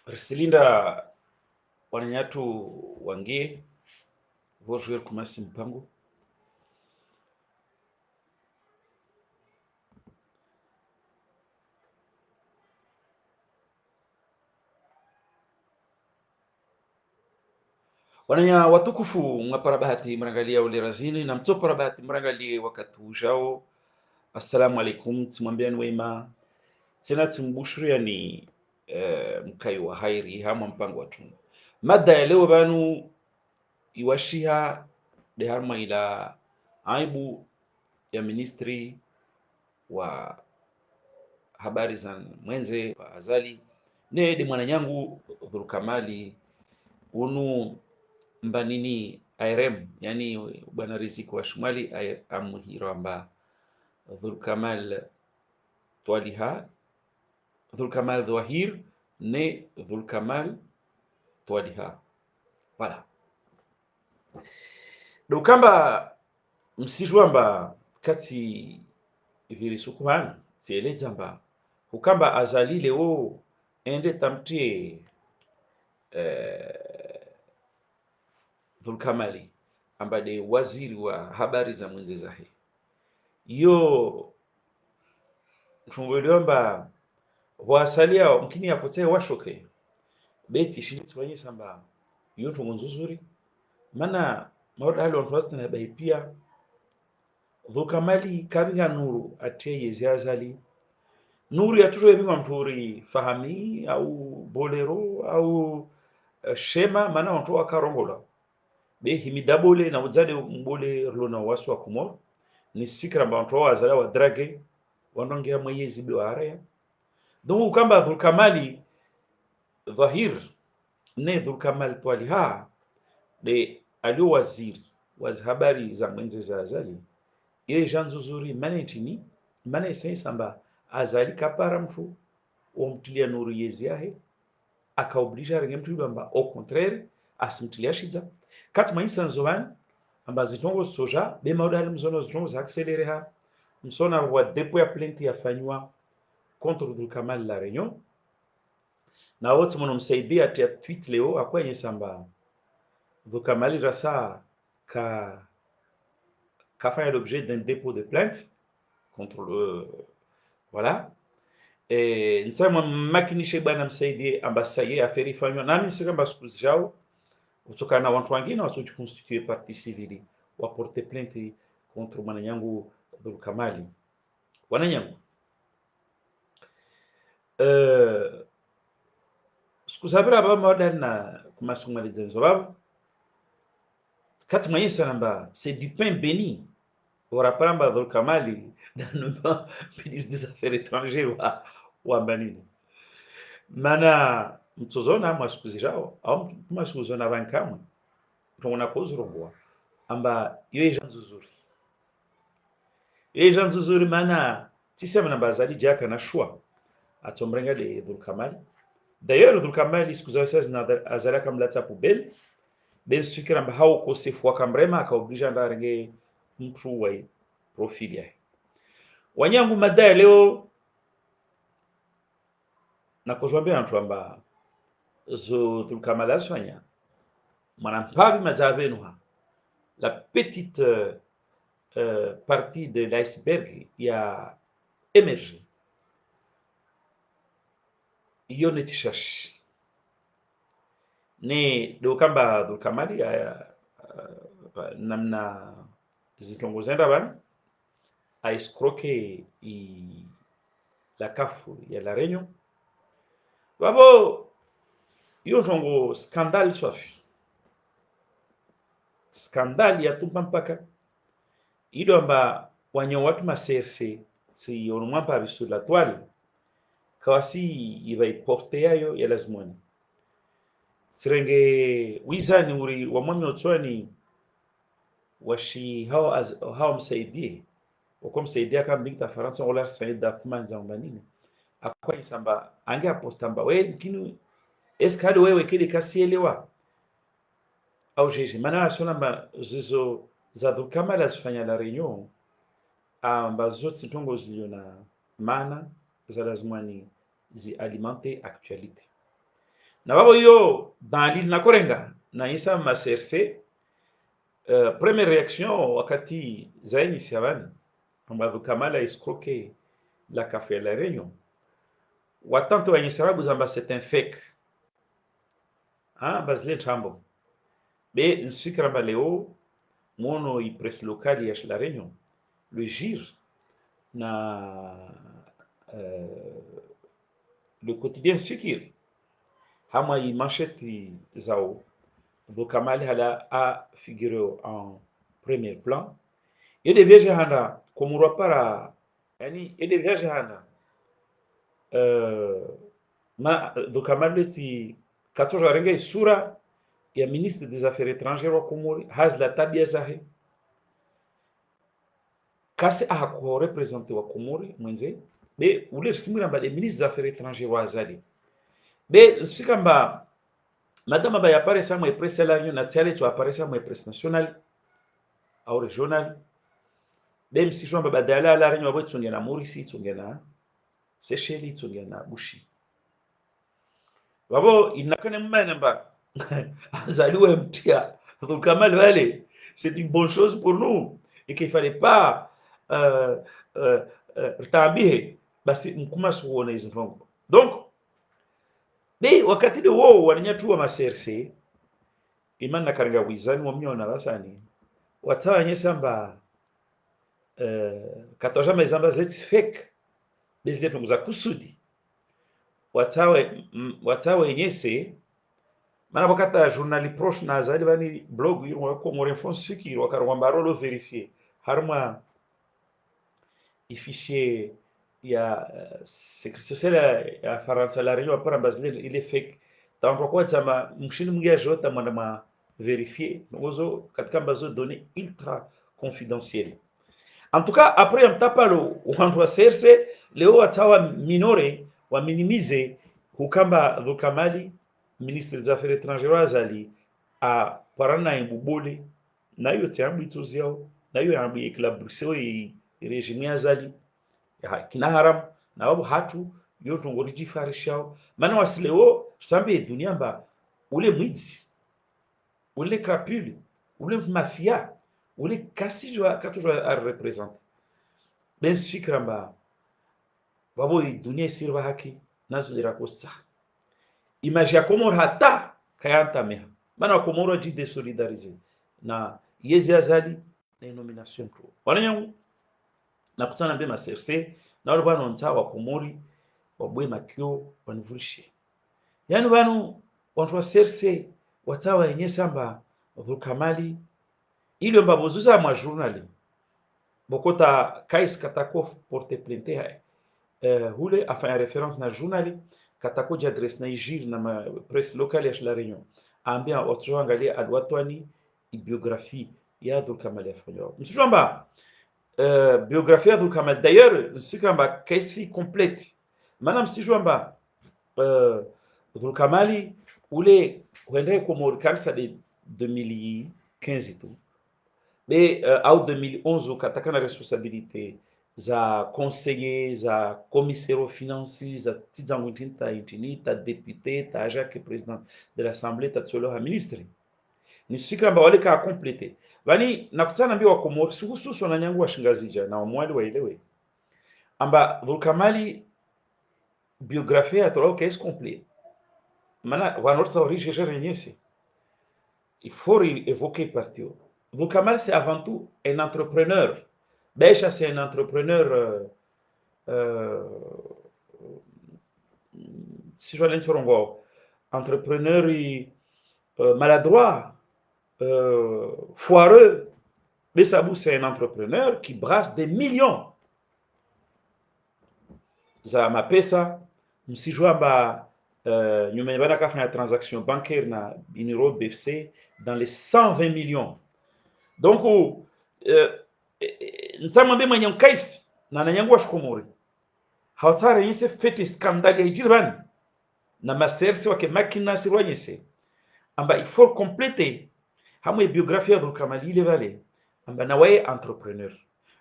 Risilinda wananyatu wangie vojuer kumasi mpango wananya watukufu mwapara bahati mrangalia ule razini na mtopara bahati mrangalie wakati ujao. Assalamu alaikum, timwambiani wema tena timbushuria ni mkai wa hairi hamwa mpango watu mada ya leo banu iwashiha de harma ila aibu ya ministri wa habari za mwenze wa azali ne de mwananyangu Dhulkamali unu mbanini IRM, yani bwana Riziki wa Shumali amuhiro amba Dhulkamal Twaliha, Dhulkamal Dhwahir ne Dhulkamal Twaliha. Wala dokamba msijwamba kati virisukuhana sieleza mba hukamba azalile o ende tamtie Dhulkamali ambade waziri wa habari za mwenze zahe yo mtungoliomba wasalia mkini yapotee washoke beti shitwanye samba yo tungunzuzuri mana mauda hali wantuwasta na bai pia Dhulkamali kabinga nuru atie yezi azali nuru ya tujo yebima mturi fahami au bolero au shema mana wantu wakarongola be himidabole na uzade mbole rlona wasu wa kumor ni fikra mba wantu wazala wa drage wanongea mwezi bi warea donc kamba Dhulkamali Dhahir ne Dhulkamal Twaliha de alio waziri waz habari za mwenze za azali ile janzo zuri manetini mane samba azali kapara mfu omtilia nuru yezi yahe akaobliga renge mtu bamba au contraire asimtilia shiza kati maisa nzoan amba zitongo soja be maudali mzono zitongo za accelerer ha msona wa depo ya plainte yafanywa contre Dhulkamal la Réunion na wote mnomsaidia atia tweet leo akwenye samba Dhulkamali rasa fait l'objet d'un dépôt de plainte contre le voilà et nsema makinishe bwana msaidie ambasaye aferi fanywa nami sio kama siku zao kutokana na watu wengine watu constituer partie civile wa porter plainte contre mwananyangu Dhulkamali wananyangu siku sabira baba modana kumasumaliza nzobabu kati maisha namba c'est du pain béni warapamba Dhulkamali dans ministre des affaires étrangères wa banini mana mtozona mwasiku zao au mwasiku zona vankamwe tongona kozurongwa amba yo ejanzu zuri mana tisema namba azali jaka na shwa atombrenga de Dhulkamali d'ailleurs Dhulkamali siku zao sasa na azala kamlatsa poubelle bes fikira amba hao kosefu akamrema akaobliga ndarenge mtu wa profili yake wanyangu madai leo na kujwambia mtu amba zo Dhulkamali asfanya manampavi mazavenuha la petite partie de l'iceberg ya émergé iyo netishash ne do kamba Dhulkamali namna zitongozenda bana a escroquer la CAF ya la Réunion babo iyo tongo scandale swafi skandali ya tumpa mpaka ido amba wanya watu ma CRC si onumwampa bisu la toile kawasi iba iporte yayo ya lazimoni sirenge wizani uri wa mwami otwani washi hao msaidie wako msaidia kama bigta Faransa wala Said Dathman za mbanini akwa isamba ange apostamba we kinu eskado wewe kile kasielewa au jeje mana asona ba zizo za Dhulkamali asifanya la Réunion ambazo zitongo ziliona maana za lazimani zi alimenter actualité na babo yo dans l'île na korenga na isa ma CRC. Première réaction wakati zaini siaban ambavyo Kamala escroqué la café la Réunion watanto wenye sababu zamba c'est un fake bazile tambo be nsikira baleo mono i presse locale ya la Réunion le GIR na le quotidien Sikiri hama i manchette zao do Kamala hala a figuré en premier plan. Yede vieje handa komurwa para yani yede vieje handa ma do Kamala ti 14 renge sura ya ministre des affaires étrangères wa Komori haz la tabia zahe kasi ahako represente wa Komori mwenze be ule simira mba le ministre des affaires étrangères wa azali be sikamba madame ba yapare sa mo presse la union nationale tu apparaît sa mo presse nationale au régional be msijwa mba badala la réunion wa tsunge na Maurice tsunge na Seychelles tsunge na Bushi babo inakane mmana mba azaliwe mtia donc Kamal wale c'est une bonne chose pour nous et qu'il fallait pas tambihe basi mkuma suone hizo mfongo donc be wakati de wo wananyatu wa maserse imana karanga wizani wa mnyona basani watawanye samba 14 mezamba zeti fake bezetu muza kusudi watawe nyese mana wakata journali proche na zali bani blog yiro ko ngore fon siki wakarwamba rolo vérifier harma fichier ya sécurité sociale ya Faransa la réunion para bazile il est fake donc kwa chama mshini mngia jota mwana ma vérifier ngozo katika bazo données ultra confidentielles en tout cas après mtapalo wantu wa CRC leo atawa minore wa minimize hukamba Kamali ministre des affaires étrangères azali a parana imbubole na yo tiambu ituziao na yo ambu ikla Bruxelles régime azali kina haram na wabu hatu yo tongori jifarishao mana wasileo sambe dunia mba ule mwizi ule crapule ule mafia ule kasijwa katujwa a representer ben sikramba babo dunia sirva haki nazo dira kosta imagine Komoro hata kayanta meha mana Komoro ji désolidariser na yezi azali na nomination pro wananyangu na kutana mbe maserse na wale bwana onta wa Komori wabwe makio wanivulishe yani banu watu wa serse watawa yenye samba Kamali ile mbabozuza mwa journali bokota kais Katakov porte plainte hule afanya référence na journali Katako j'adresse na ijir na ma presse locale ya la Réunion ambia watu angalia adwatwani biographie ya Kamali afanya msijamba biographie ya Kamali d'ailleurs sikamba kesi complète manam sijamba Kamali ule wende Komori kabisa de 2015 tu be au 2011 kataka na responsabilité za conseiller za commissaire financier za tizangu tinta intini ta député ta Jacques président de l'assemblée ta tsolo ha ministre ni sikira mba wale ka compléter bani nakutana mbi wa Komori suhusu na nyangu wa shingazija na wamwali waelewe amba Kamali biographie atolo kesi complet mana wanorta riche jerenyese il faut évoquer partio Kamali c'est avant tout un entrepreneur Becha c'est un entrepreneur si je vais l'entendre entrepreneur maladroit foireux Bessabou c'est un entrepreneur qui brasse des millions za mapesa msijua ba nyuma bana kafanya transaction bancaire na Biniro BFC dans les 120 millions donc ntamwambie mwenye mkaisi na nanyangua Komori hawatara yinse fete skandali ya jirani na masersi wake makina sirwanyese amba il faut compléter hamwe biographie ya Kamali ile vale amba na wae entrepreneur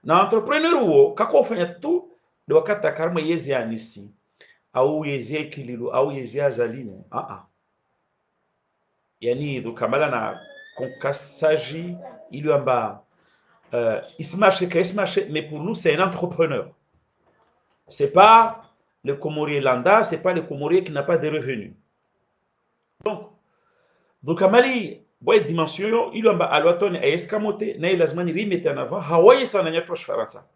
na entrepreneur wo kako ufanya tu de wakati karma yezi anisi au yezi kililo au yezi azalino yani dhukamala na konkasaji ili amba ismarche ka ismarche, mais pour nous c'est un entrepreneur. C'est pas le Comorien lambda, c'est pas le Comorien qui n'a pas de revenus. Donc dhukamali boy dimension ili amba alwatoni ayeskamote na lazimani rimete en avant hawaye sana nyatwa Faransa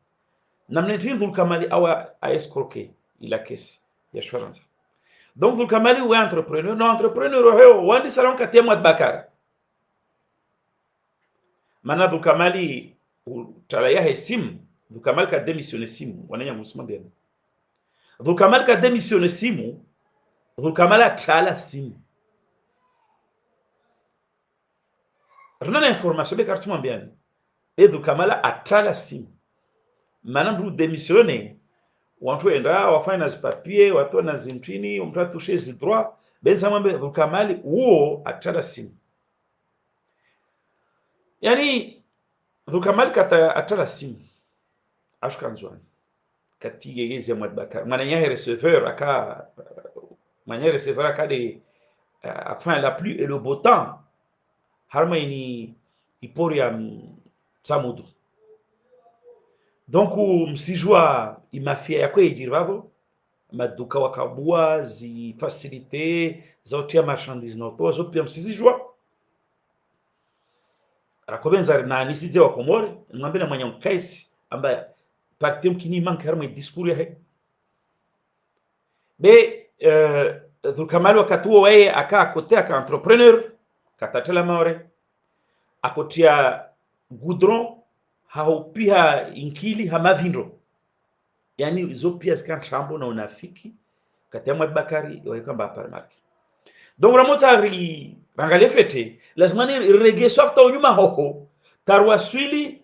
namna dhukamali awa ayescroquer ila kesi ya Faransa. Donc dhukamali wa entrepreneur no entrepreneur heo wandi salon katia Mwad Bakar mana dhukamali talaya hesim dhukamali ka démissionner simu wananya musima bien dhukamali ka démissionner simu dhukamali atala simu rana information be kartu mwambiani dhukamali atala simu mana ndu démissionner watu enda wafanya na papier watu na zimtini mtu atushe zi droit benza mwambe dhukamali uo atala simu yani dhukamali kata atala simu ashkanzwani kati yegeze Mwad Bakar mananya receveur aka manya receveur aka de afin la pluie et le beau temps harma ini ipori ya Samudu. Donc msijua imafia yako ijirvavo maduka wakabua zi facilité zautia marchandise noto zo pia msijua rakobenza na nisize wa Komore mwambie na mwenye mkaisi ambaye parti mkini manke harma discours ya be dhukamali wakati huo yeye aka kotea ka entrepreneur katatela maore akotia goudron haupia inkili hamavindo yani zo pia zikantrambo na unafiki kati ya Mwad Bakari waikamba aparmarke. Donc ramota ri rangalie fete lazima ni rege softa unyuma hoko tarwa swili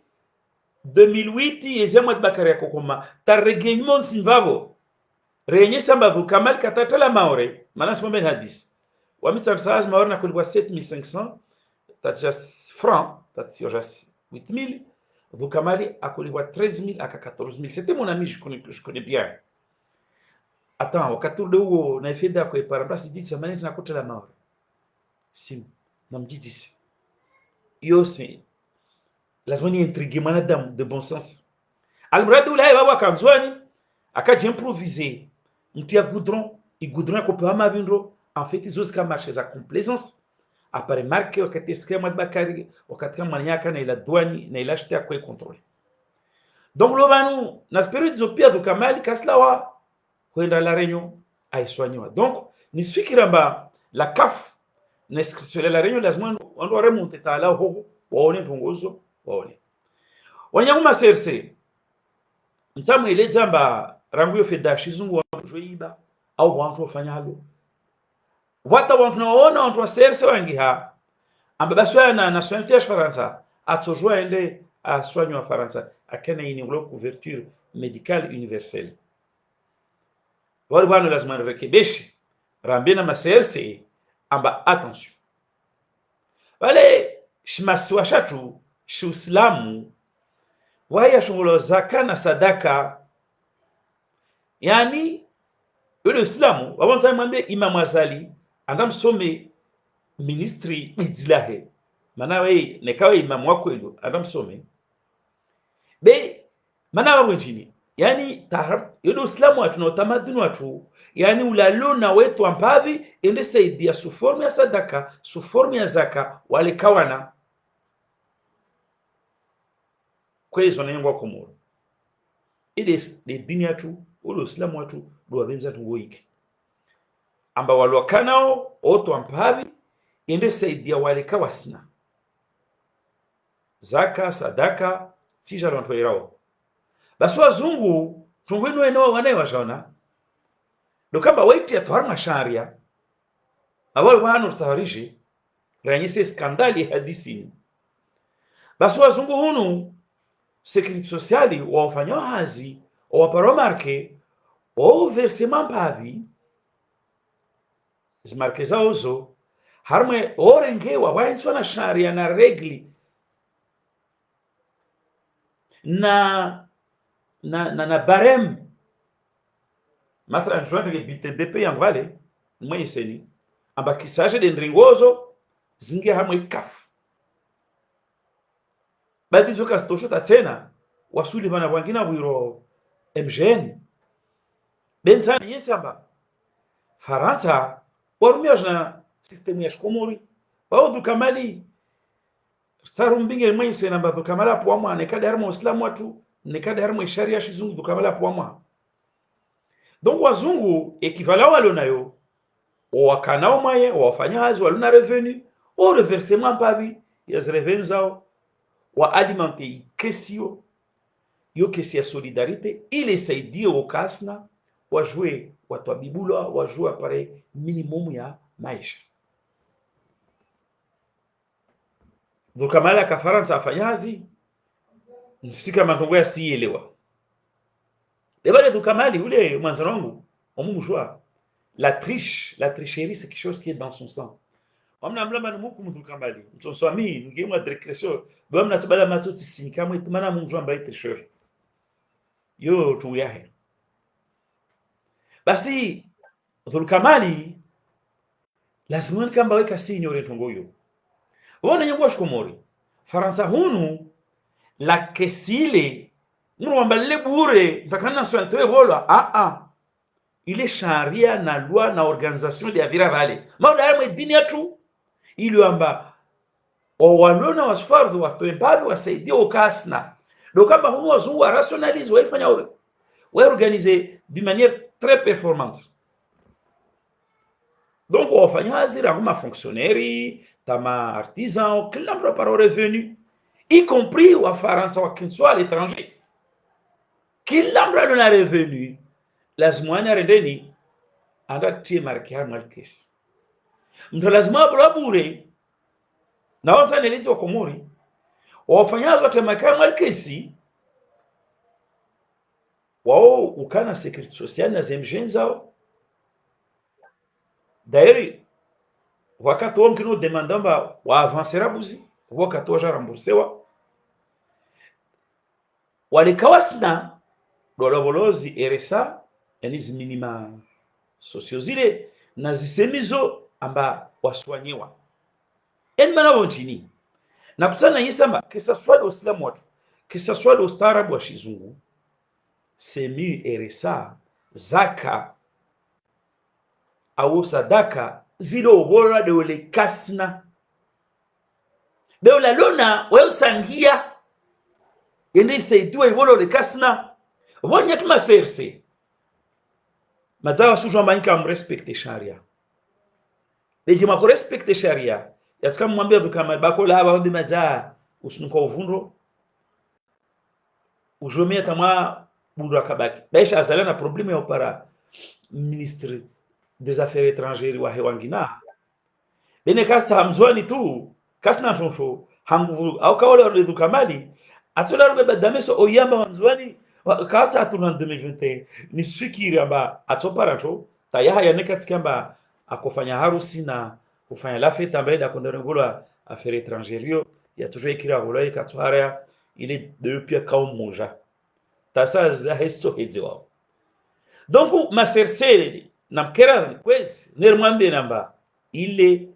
2008 yeze Mwad Bakari yakokoma tarrege nyuma nsimvavo renye samba dhukamali katatela maore maana simame hadis wamitsa saz maore na kulwa 7500 tatja francs tatja 8000 dhukamali akulwa 13000 aka 14000. C'était mon ami, je connais bien. Attends wakati ule huo na ifeda kwa parabasi dit sa maneti nakuta la maore sim namjidisi yose lazima ni intrigue manadamu de bon sens almuradi ule baba kanzwani akaje improviser mtia goudron i goudron akopewa mavindo en fait izo zika marché za complaisance apare marque wakati eske Mwad Bakari wakati kama nyaka na ila douane na ila acheter kwa contrôle. Donc lo banu na spirit zo pia dhukamali kaslawa kwenda la réunion aiswanywa. Donc nisfikiramba la CAF na inscription la réunion lazima ndo remonte tala ho waone pongozo waone wanyanguma CRC mtamu ile zamba rangu yo fedashi zungu watu joiba au watu wafanyalo wata watu naona watu wa CRC wangi ha amba baswa na nationalité ya Faransa atojwa ende aswanywa Faransa akena ini ulo couverture médicale universelle wale bwana lazima rekebeshe rambena ma CRC amba attention wale shimasi washatu shuislamu waya shungulo zaka na sadaka yani yule Uislamu wabanza mwambie Imam Azali andamsome ministry idzilahe mana we nekawe imam wako ilo andamsome be mana wawentini yani yule Uislamu watu na utamaduni watu yani ulalona wetu ampavi ende saidia su forme ya sadaka su forme ya zaka wale kawana kwezo na yengwa Komoro ile de dini yatu ule Uislamu watu do wabenza tuwoike amba walwakanao oto ampavi ende saidia wale kawasina zaka sadaka sija lonto irao basi wazungu tungwenu eneo wanae washona dokamba waiti ya toharma sharia awal wano tawarishi ranyese skandali hadisi basi wazungu hunu security sociali wafanya hazi waparomarke o versement pavi zmarke zaozo harme orengewa waenswa na sharia na regli na barem mathalan joindre bulletin de paie en vale moyeseni amba kisaje de ndringozo zinge hamwe kafu baadhi zoka zitoshota tena wasuli bana bwangina bwiro MGN bensani yesamba Faransa warumia na system ya shkomori baudhu kamali saru mbinge mwense namba kamala poamwa nekada harmo islamu watu nekada harmo sharia shizungu kamala poamwa donc wazungu equivalent walo nayo wakanao mwaye wafanya hazi waluna revenu au reversement pabi ya revenu zao wa alimenter kesio yo kesi ya solidarite ile saidie wakasna wajue watu wa bibula wajue pare minimum ya maisha Dukamala ka Faransa afanyazi nifika matongo ya sielewa ebale Dukamali ule mwanzano wangu omumujwa la tricherie c'est quelque chose qui est dans son sang amna mlama numuku Dukamali mtonswami ngemwa direction bamna tibala matoti sinkamwe tumana mumujwa mbaye tricheur yo tu yahe basi Dukamali lazima kamba weka signore tongoyo wona nyangwa shkomori Faransa hunu la kesile mwamba le bure mpakana swante bola ile sharia na loi na organisation de avira vale mauda ya dini yetu ile amba walona wasfardu watoebabu wasaidie ukasna donc kama hunu wazungu wa rationalize waifanya wa organiser d'une manière très performante donc wafanya hazira kama fonctionnaire tama artisan kila mtu par revenu y compris wa Faransa wa kinswa à l'étranger kila mtu ana revenu lazima ana rendeni anda tie marke ha malkes mtu lazima bure na wasa nelizi wa komori wafanyazo wa temaka malkesi wao ukana security social na zemjenza d'ailleurs wakati wao mkino demandamba wa avancera buzi wakati wa remboursewa walikawasna dolobolozi RSA yani minima socio zile na zisemizo amba waswanyewa en manabo nchini na kusana yisamba kisa swali uislamu watu kisa swali ustaarabu wa shizungu semi RSA zaka au sadaka zile ubora de wale kasna beola lona welsangia yende saidiwa ibolo le kasna wonya tuma serse mazawa sujwa manika mrespecte sharia beji mako respecte sharia yatka mwambia vikama bako la haba mazaa usunuka uvundo ujomea tama bundu akabaki baisha azala na problème ya opara ministre des affaires étrangères wa hewangina bene kasta hamzwani tu kasna tonto hangu au kawala Dukamali atola rube badameso oyamba hamzwani kaata atuna 2021 ni sikiri amba atopara to tayaha yanekatikamba akofanya harusi na kufanya la fête ambaye da konderengula affaires étrangères ya toujours ikira golai katwara ile depuis kaum moja tasa za hesto hedziwa donc ma sercere na mkera kwezi nermwambie namba ile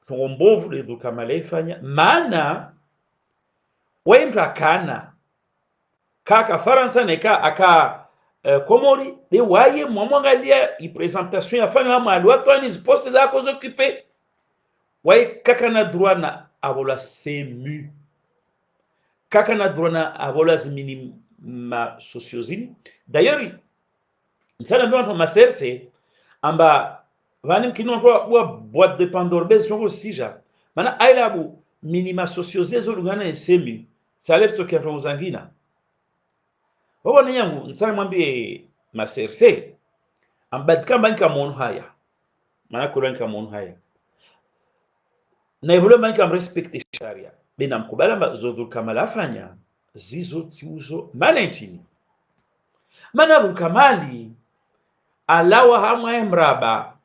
tongombovu le Dukamali ifanya maana wemra kana kaka Faransa neka aka komori be waye mwamwangalia i presentation ya fanya mahali watu ani poste za ko occuper waye kaka na droit na abola semu kaka na droit na abola minima sociozini d'ailleurs nsana ndo maserse amba vani mkino ndo boîte de Pandore bez jongo sija mana ailabu minima sociozezo lugana esemi salaire to kiato zangina wabona yangu nsana mwambie maserse ambadika banka mon haya mana kulanka mon haya na ibule banka respecte sharia bina mkubala zodu kama lafanya zizo tiuzo mana nchini mana Dukamali alawa hamwa emraba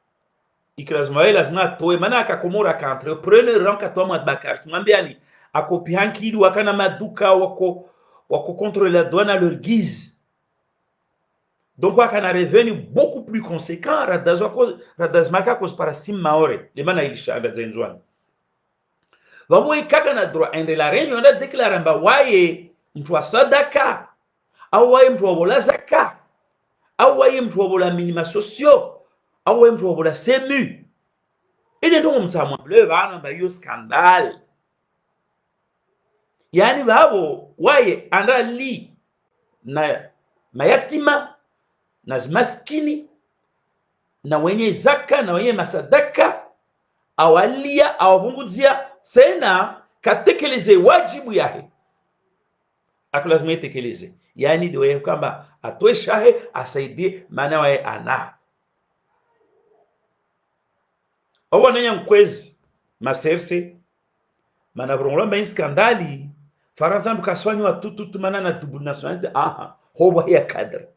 ikrazmael lazima toe mana akakomora ka entrepreneur ranka toma bakar mwambiani akopihanki wakana maduka wako contrôler la douane à leur guise donc wakana revenu beaucoup plus conséquent radazmaka cause para sim maore lemana ilisha ngazenzwani vamwe kaka na droit ende la réunion nda déclare mba waye mtu wa sadaka au waye mtu wa bola zaka au waye mtu wa bola minima sociaux au waye mtu wa bola semu ine ndo mtamwa le bana ba yo scandale yani babo waye anda li na mayatima na maskini na wenye zaka na wenye masadaka awalia awapunguzia sena katekeleze wajibu yahe akulazima itekeleze yani ndio kwamba atoe shahe asaidie maana wae ana owa nenya mkwezi maserse mana brongomba skandali faransa mkaswanywa tutu mana na double nationalité hoba ya cadre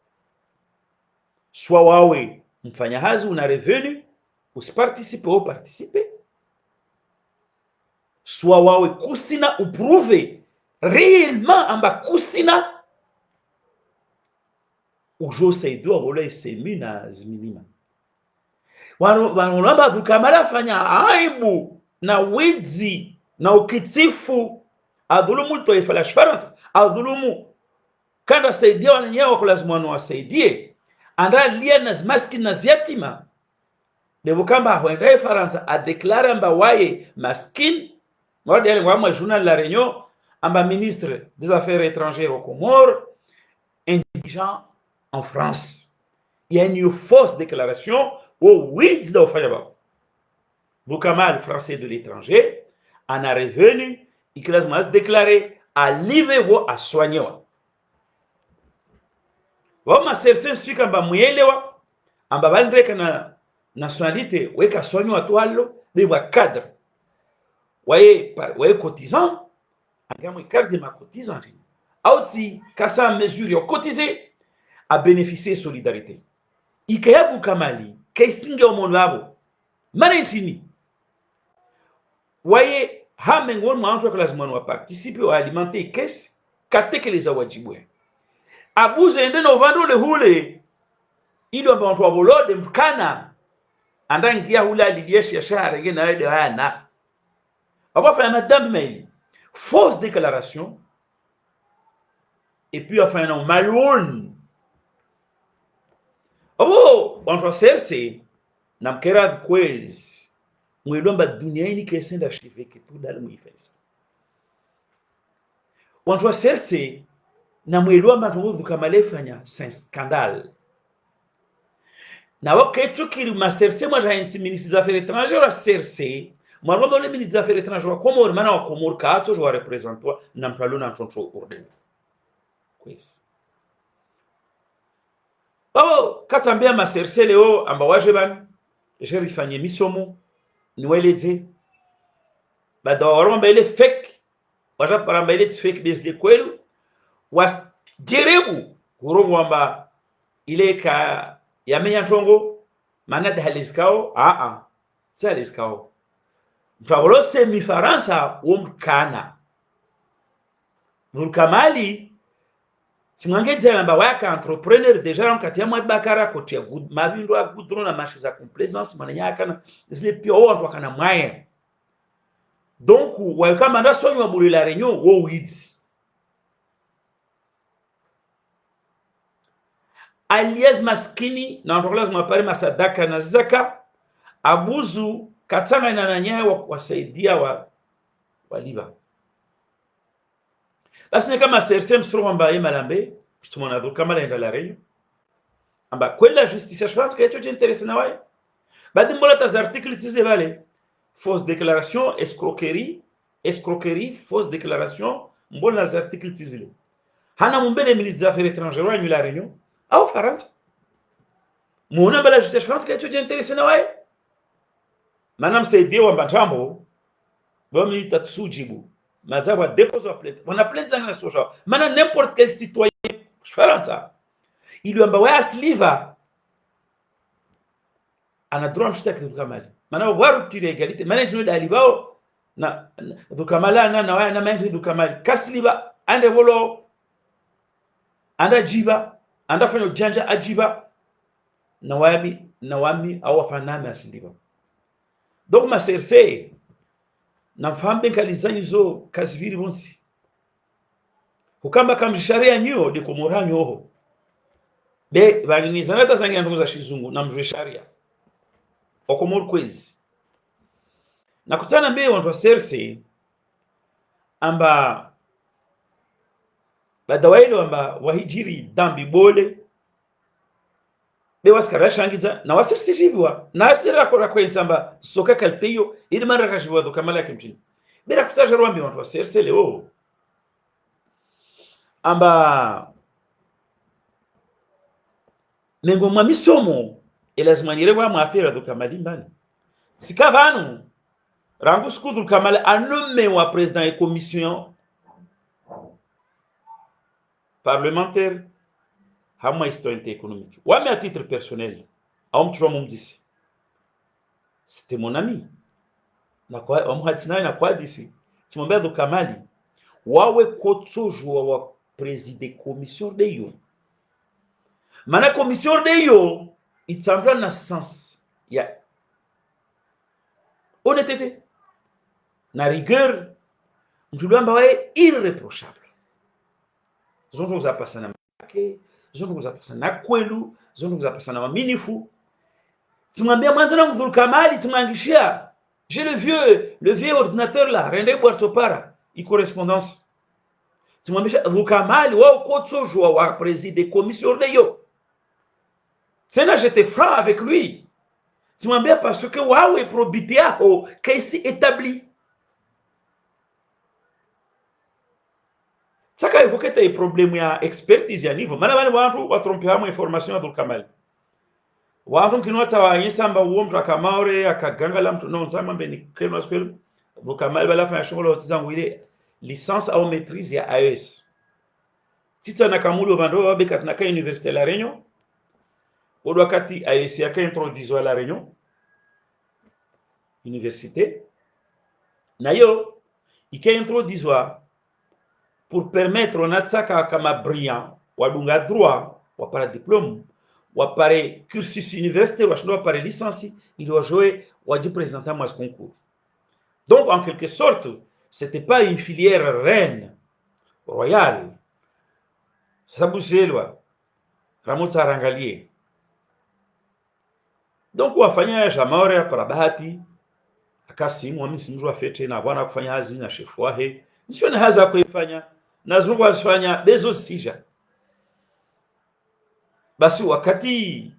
soit wawe mfanyahazi una revenu usiparticipe au participe soit wawe kusina uprouve réellement amba kusina ujo saidiwa wala isemi na zminima wanamba vukamala fanya aibu na wizi na ukitifu adhulumu taifa la Faransa adhulumu kanda saidia wananyewe wako lazima wasaidie anda lia na maskini na yatima debo kamba huenda Faransa a déclaré amba waye maskini mwadi yale wa journal La Réunion amba ministre des affaires étrangères aux Comores indigent en France. Il y a une fausse déclaration au WIDS de Fayaba. Bukamal français de l'étranger en a revenu et qu'il a déclaré à l'IVEWO à soigner. Wama sersen sui kamba muyelewa amba bandreka na nationalité weka soigner watu allo de wa cadre waye cotisant angamwe carte ma cotisant auti kasa mesure yo cotiser à bénéficier solidarité ikayabu kamali kaisinge omondo abo manentini waye hamengon mwanzo kwa lazima wa participer wa alimenter kesi katekeleza wajibu abuze ende no vandole hule ilo mbantu abolode mkana andangia hula lidieshi ya shahara ngena wede hana abafa madame mail fausse déclaration et puis enfin non malone abo wantu serse na mkera kwezi mwelomba dunia hii kesenda shiveke tu dal muifesa wantu serse na mwelomba tungu kamalefanya scandale na waketu kiri maserse moi j'ai un ministre des affaires étrangères à serse moi le ministre des affaires étrangères Comores mana wa Comores ka to je représente na mpalo na tonto ordem kwezi babo katambia maserse leo amba wajeban jerifanye misomo niweleze badawaro ile fake waja paramba ile fake desde kwelu was jerebu urongo amba ile ka yamenya tongo mana daliskao si aliskao mtawolo semi Faransa womkana Vulkamali simwangeze namba waka entrepreneur deja mkatia mwa bakara kotia good mabindo a goudron na marché za complaisance mananya kana zile pio watu wakana mwaye donc wakama nda sonyo wa buri la Réunion wo wids alias maskini na ndokola zimapari masadaka na zaka abuzu katanga na nanyaye wa kuwasaidia waliba basi ni kama sersem stro amba malambe tumona do kama la La Réunion amba kwela justice je pense que eto intéressé na waye badi mbola ta articles tizé vale fausse déclaration escroquerie fausse déclaration mbola na articles tizé hana mumbele ministre des affaires étrangères wa La Réunion au France mona bala justice je pense que eto intéressé na waye manam saidi wa mbatambo bomi tatsujibu mazaba dépose la plainte on a plainte za na soja mana n'importe quel citoyen Faransa il lui amba asliva ana droit mshtaki dukamali mana waru tire égalité mana tino dalibao na dukamala na waya na maître dukamali kasliba ande wolo anda jiba anda fanyo janja ajiba na wami au fanana asliba donc ma serse na mfahamu benkalizanyi zo kaziviri vonsi ukamba kamjisharia nyo de komoranyo ho be vaniniza nata zangi ndugu za shizungu na mjwe sharia okomor kwezi na kutana mbe wantu wa serse amba badawailo amba wahijiri dambi bole be waskara shangiza na wasirsi jibwa na asira kora kwensa amba soka kalteyo ili mara kashibwa do kamala kimchini bera kutaja rwambi wantu wa serse leo amba mengo mwa misomo elazima nirewa mwafira do kamali mbani sikavanu rangu skudu kamali anome wa president et commission parlementaire hamma histoire économique wame à titre personnel aum tu mon disi c'était mon ami na kwa amhatsina na kwa disi timombe do kamali wawe kotso jwa wa president commission de yo mana commission de yo itambra na sens ya honnêteté na rigueur mtulamba wae irréprochable zonto za pasana make zonto za pasana kwelu zonto za pasana maminifu timwambia mwanzo na mdhul kamali timangishia j'ai le vieux ordinateur là rende boarto para i correspondance timwambia mdhul kamali wao kotso jwa wa président commission de yo Sena j'étais franc avec lui. Tu m'as bien parce que waouh probité au qu'ici établi. Ça quand évoqué tes problèmes ya expertise ya niveau. Mana wantu wa tromper hamu information Abdul Kamal. Wantu kinota wa yesamba uomtu akamaure akagangala mtu no nzama mbeni kema skelu. Abdul Kamal bala fa shughuli otizangu ile licence au maîtrise ya AES. Tita nakamulu bando wabeka tunaka université la Réunion. Au wakati AES yaka introduiswa la Réunion université nayo ika introduiswa pour permettre onatsaka kama brillant wadunga droit wapara diplôme wapare cursus universitaire washindo wapare licence ili wajoe waji présenter moi ce concours. Donc en quelque sorte c'était pas une filière reine royale sababu selwa ramotsa rangalie. Donc wafanya jamaore para bahati akasimu mimi afete na bwana kufanya hazi na chef wahe nisio na haza kuifanya na zungu asifanya bezo sija basi wakati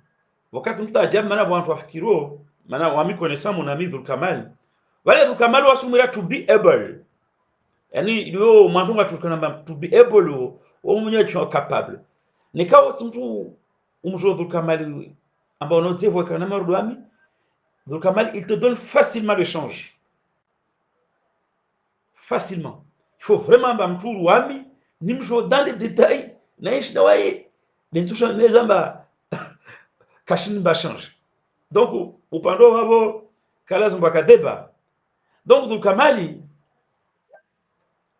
mtu ajabu mana bwana tuafikiro mana wami konesamu na Abdul Kamal wale Abdul Kamal wasumira to be able yani yo mwantunga tukana to be able o mwenye tu capable nikao mtu umjo Abdul Kamal ambao unaotevo kana marudwami Abdul Kamal il te donne facilement le change facilement. Il faut vraiment bamturu wami nimjo dans les détails naishi na wae bentusha nezamba kashin ba change. Donc upando wabo kalazo mbakadeba. Donc Abdul Kamali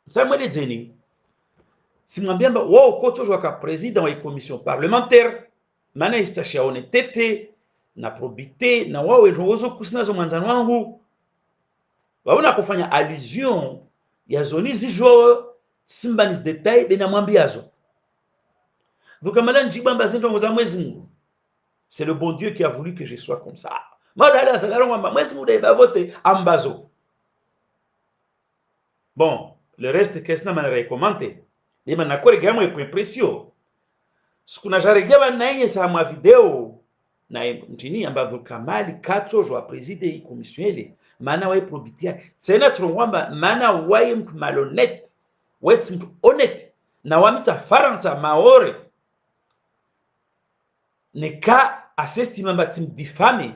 samwele zeni simwambia wao koto jwa ka président wa commission parlementaire maana istasha honnêteté na probité na wao ndozo kusinazo mwanzano wangu waona kufanya allusion ya zoni zijo simba ni detail bena mwambiazo Dukamala njibamba zinto za Mwezi Mungu. C'est le bon Dieu qui a voulu que je sois comme ça. Madala salaro mwamba Mwezi Mungu deba vote ambazo. Bon, le reste qu'est-ce na manera commenter. Dema na kore gamwe kwa impression. Sikuna jaregewa na yeye sa mwa video na mtini ambavyo Kamali kato jwa preside commission ile maana wae probitia sena turongwamba maana wae mtu malhonnête wae mtu honnête na wamita faransa maore ne ka assestima mbatim diffamé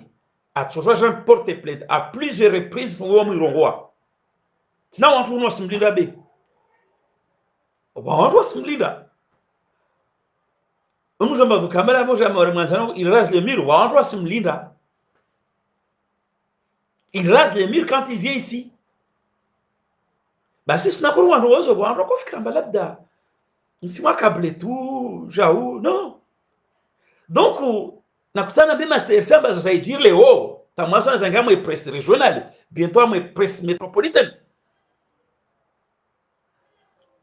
a toujours Jean porté plainte à plusieurs reprises pour wa mwirongoa tina wantu uno simlinda be wantu simlinda umujamba vukamera moja mwa mwanzano il rase le mur wantu simlinda il rase les murs quand il vient ici. Bah si c'est n'importe quoi, on va encore faire un balabda. Si moi câble tout, jaou, non. Donc, nakutana bima samba za dire le haut. Tamwazo na zanga mo presse régionale, bientôt mo presse métropolitaine.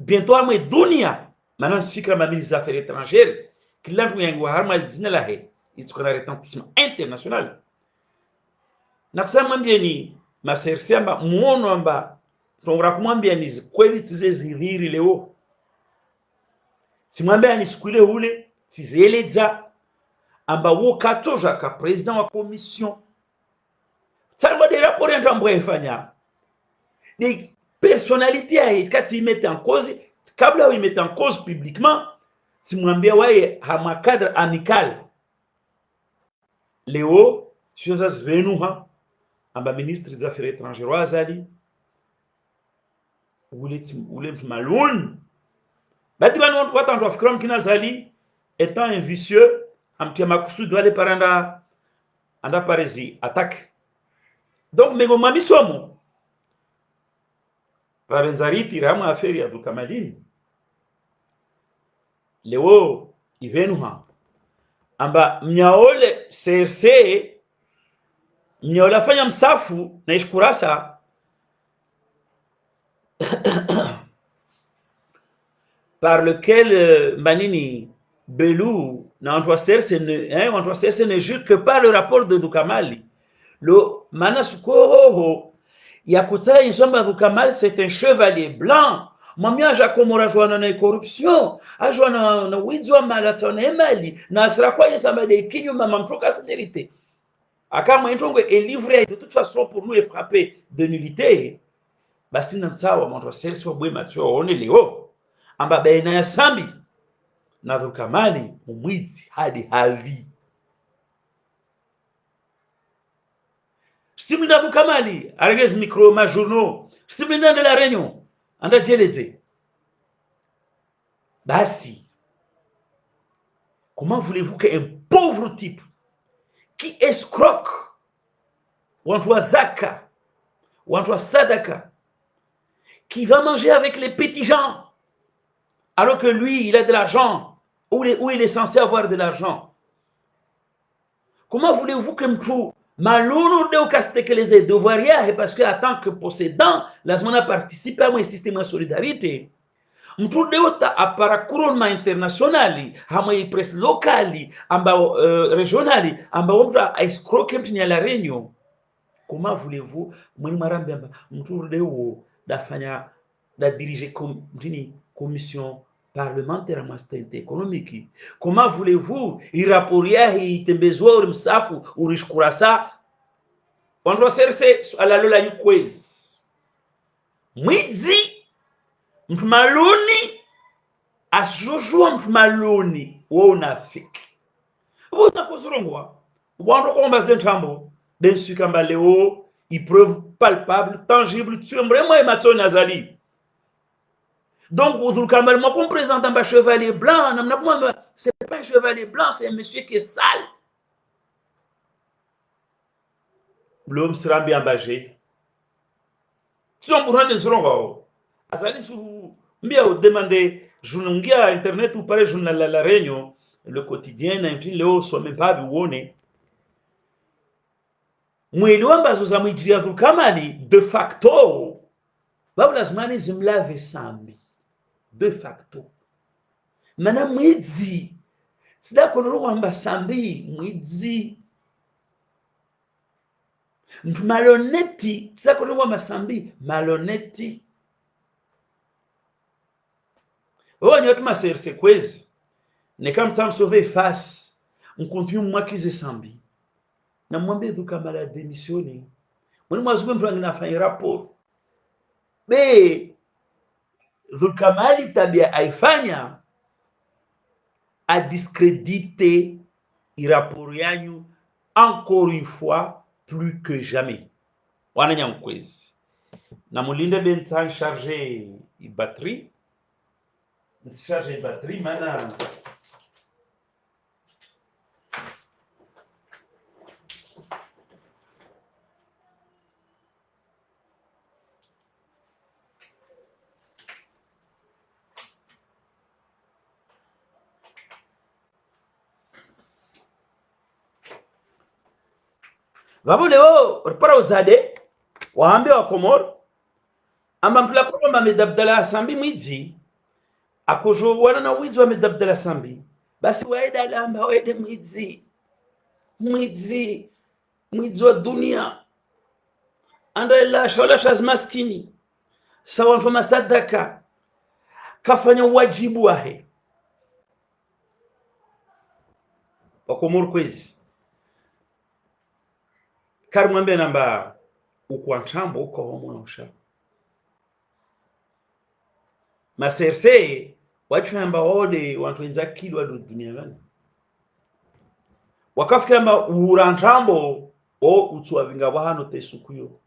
bientôt amwe dunia maana fikra ma ministre des affaires étrangères kila mtu yangu harma jina la he itukana retentissement international na kusema mwambie ni masersi amba muono amba tongora kumwambia ni kweli tize zidhiri leo simwambia ni sikule ule tizeleza amba wo katoja ka president wa commission tsalmo de rapport ntambo efanya ni personnalité a kati imete en cause kabla imete en cause publiquement simwambia waye hama cadre amical leo choses zvenuha amba ministre des affaires étrangères wazali ule mtu malun bati banu watu wafikira mkina zali étant un vicieux amtia makusudi wale paranda anda parezi attaque donc mengo mamisomo rabenzariti ramu affaire ya dukamalini leo ivenuha amba mnyaole CRC mnyaola fanya msafu na ishkurasa par lequel Manini Belou na CRC ne jure que par le rapport de Dukamali le manasuko ya kutaya insomba Dukamali c'est un chevalier blanc mamia jakomora jwana na corruption ajwana na wizwa malatona emali na asra kwa yesamba de kinyu mama mtoka sénérité akama intongwe est livré de toute façon pour nous est frappé de nullité basi na mtawa mwanzo CRC wa bwe matio one leo amba baina ya sambi na Dukamali umwizi hadi havi simlinda Dukamali arengez micro ma journaux simlinda de la réunion anda jeleze basi comment voulez-vous qu'un pauvre type qui escroque wanjwa zaka wanjwa sadaka qui va manger avec les petits gens alors que lui il a de l'argent où il est censé avoir de l'argent, comment voulez-vous que mtu malulu de ukastekeleze devoir yake parce que en tant que possédant lazima participer à un système de solidarité mtu de uta aparakuruma internationali hamwe press locali ambao regionali ambao mtu escroque mtu la réunion. Comment voulez-vous mwini marambi amba mtu de uo dafanya da diriger commission parlementaire à mastente économique. Comment voulez-vous iraporia itembezwa uri msafu urishkurasa wandu serse alalola yukwezi mwizi mtu maluni ashujua mtu maluni wo unafiki uta kusurongwa wandu komba zentambo densu kamba leo preuve palpable tangible tu embremo ematoni azali. Donc, vous Kamel, moi, qu'on présente un chevalier blanc, c'est pas un chevalier blanc, c'est un monsieur qui est sale. L'homme sera bien bagé. Si on pourrait des ronds, Azali sous bien demander, je n'ai à internet ou pareil, je n'ai la réunion, le quotidien, n'a plus le haut, soit même pas buone. Mwili wamba zozamwijia Kamali, de facto, babla zmani zimlave sambi. De facto mana mwizi sida konoro wamba sambi mwizi mtu maloneti sida konoro wamba sambi maloneti nyoto maserse kwezi ne kam tam sauver face on continue mwakize sambi na mwambie Dukamali démissionner mwini mwazuwe mtu anafanya rapport be Dukamali tabia aifanya a discréditer rapport yanyu encore une fois plus que jamais. Wananya mkwezi. Na mulinde benza charger batterie. Nsi charger batterie mana Vabo leo para uzade waambie wa Komoro amba mtula kwa Mohamed Abdallah Sambi mwizi akojo wana na wizi wamedabdala sambi basi waida lamba waide mwizi wa dunia andaela shola shaz maskini sawa ntoma sadaka kafanya wajibu wahe wakomor kwezi karimwambia namba ukwantambo ukahomona usha maserse wachamba wode wantu wenza kilo ado dunia gani wakafikira mba urantambo o utswa vinga wahano tesukuyo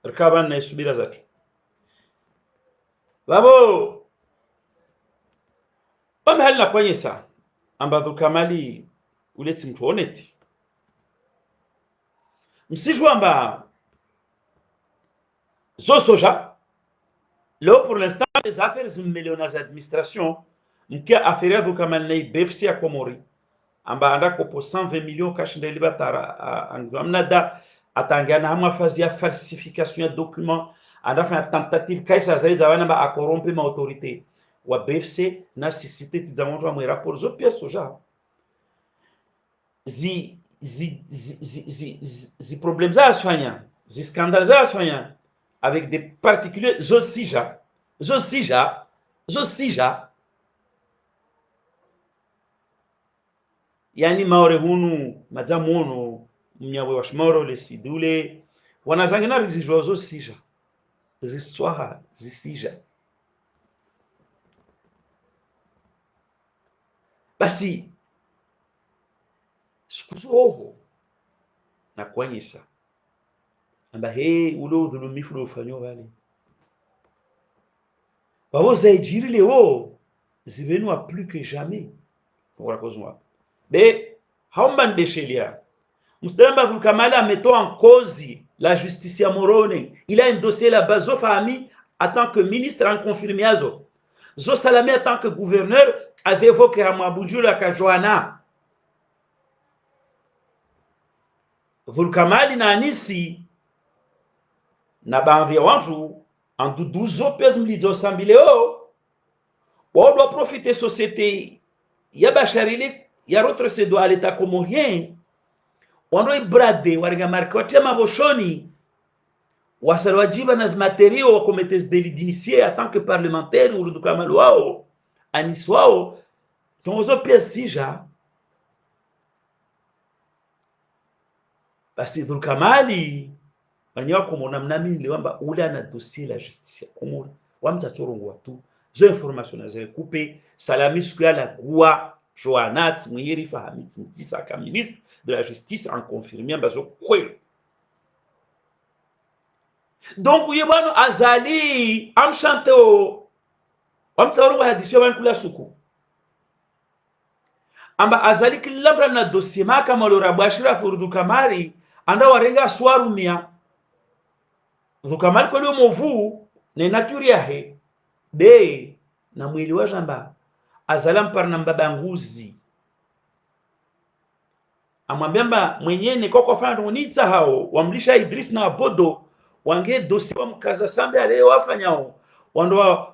rikaba na isubira zatu babo hali na kwanyesa ambadho kamali uleti mtu honeti msijua amba zo soja là pour l'instant les affaires zimmelewa na administration mkia affaire dho kamali na BFC ya Komori amba anda kopo 120 millions cash ndeli batara angamnada atangana hamwa fazi ya falsification ya document anda fanya tentative kaisa zaidi za wana ba akorompe ma autorité wa BFC na sisite tizamoto wa rapport zo pièces soja zi problèmes za asfanya zi scandales za asfanya avec des particuliers zo sija yani maore hunu madzamono mnyawe wa shmoro le sidule wanazangina rizijwa zo sija ziswaha zisija basi sikuzoho na kwanyisa amba he ule udhulumifu ule ufanyo wale babo zaijiri leo zivenua plus que jamais pour kozwa be haomba ndeshelia Mustamba Vulkamala mettant en cause la justice à Morone. Il a un dossier là-bas, zo fami en tant que ministre en confirmé azo. Zo Salami en tant que gouverneur, a évoqué à Mabunju la Kajoana. Vulkamali na anisi na bandhi wanju en duduzo pes mlizo sambileo. Wa doit profiter société ya basharili ya retrocédo à l'état comorien. Wando ibrade wariga marikote maboshoni wasarwajiba na materio wa cometes deli d'initié en tant que parlementaire ou du kamalu wao aniswao tonzo pia sija basi dhul kamali wanyawa kumona mnamini wamba ula na dossier la justice kumona wamta torongo watu zo information na zile coupe Salami siku ya la gua Joanat Mwiri Fahamit Mtisa ka ministre de la justice en confirmant bazo kweli. Donc yebano azali amshante o amtsauru wa hadisi wa kula suku amba azali kilabra na dossier maka malora bashira furdu kamari anda warenga swarumia dhukamari kwa movu ne nature yahe be na mwili wa jamba azalam parna mbaba nguzi amwambia mwenyene koko fanya tunitsa hao wamlisha Idris na Bodo wange dossier wa mkaza sambe ale wafanyao wando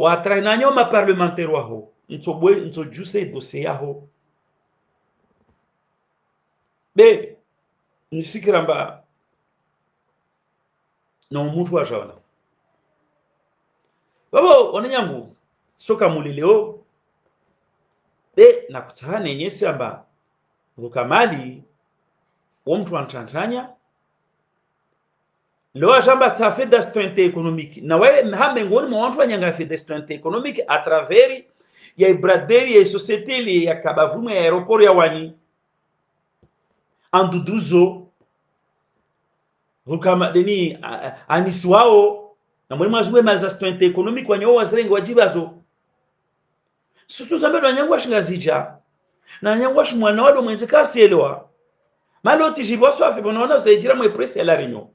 wa trainanyo ma parlementaire wao nto juse dossier yao be nisikiramba na mtu wa jana babo onenyangu soka mulileo be nakutane nyesi amba Vukamali wa mtu antantanya leo jamba ta fait d'instabilité économique na wewe hambe ngoni mwa watu wanyanga fait d'instabilité économique à travers ya ibraderi ya société li ya kabavumu ya aéroport ya wani anduduzo Vukamali aniswao na mwalimu azwe maza instabilité économique wanyo wazrengi wajibazo sutu zambe wanyangwa shingazija na nyangwa shumwana wado mwenzi kasielewa maloti jiboswa fait bonaona zaidira mwe presse à la réunion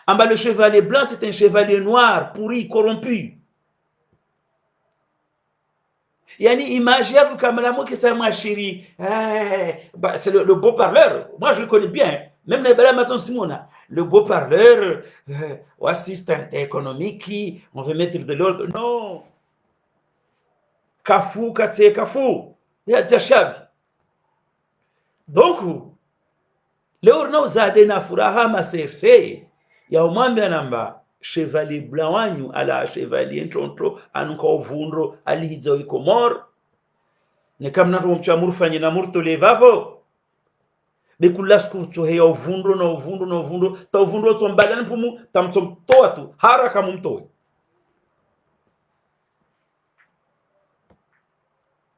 amba le chevalier blanc c'est un chevalier noir pourri corrompu yani image ya Vukamala moi qui ça moi chéri c'est le beau parleur moi je le connais bien même les bala maton Simona le beau parleur assistant économique on veut mettre de l'ordre non kafu katse kafu ya jashavi. Donc leo na uzade na furaha maserse ya umwambia namba chevalier blanc ala chevalier ntonto anuka ovundro alihidza ikomor ne kamna to mcha murfanye na murto levavo bekula skuto he ovundro na ovundro na ovundro ta ovundro to mbadani pumu tamtom toa tu haraka mumtoe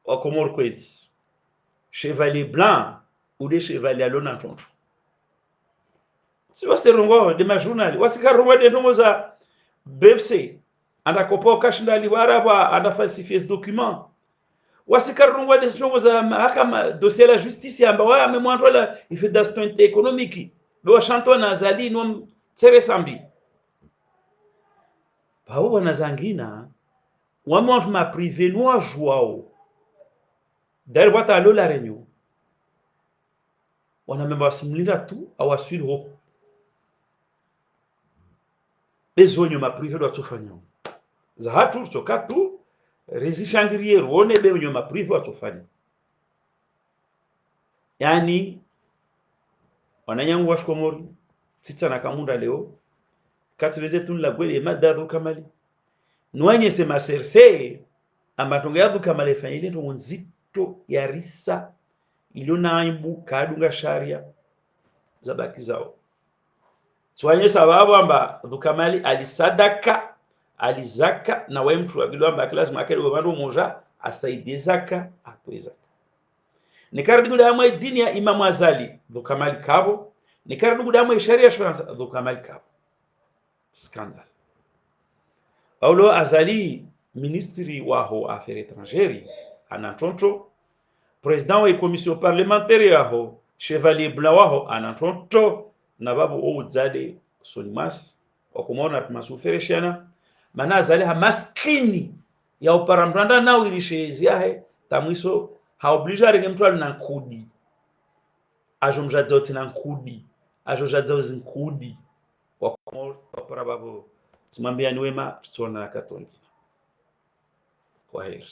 o komor kwezi chevalier blanc ou des chevaliers alona ntonto si wasirongo de majurnali wasikarongo de ntongo za BFC anda kopoka shindali waraba anda falsifier ce document wasikarungwa de ntongo za mahakama dossier la justice amba wa amemwanto la ife d'aspect économique be washanto na zali no tsere sambi bawo wana zangina wamwanto ma privé no joao dari wata lo la renyo wana memba simlinda tu awaswili ho bezonyo ma privé do atufanya za hatu tokatu rezishangirie rone benyo ma privé atufanya yani wananyangu washkomori sita na kamunda leo katileze tunla gwele madadu kamali nwanye sema serse amatonga yadu kamale fanyile to nzito ya risa iliona aibu kadunga sharia zabaki zao swanye sababu amba dhukamali alisadaka alizaka na wewe mtu wagilo amba class makele wabando moja asaidie zaka atoeza nikarudi damu dini ya Imam Azali dhukamali kabo nikarudi damu sharia shwanza dhukamali kabo scandal aulo Azali ministri waho affaires étrangères anantonto président wa commission parlementaire yaho chevalier blanc waho anantonto na babu ouzade solimas wakumona tumasufereshana mana Azali ha maskini ya uparambranda na wirishezi yahe tamwiso haoblige ringe mtu alina nkudi ajomjadza utina nkudi ajojadza uzinkudi wakumona wapara babu timambia ni wema tutona katongina kwa heri.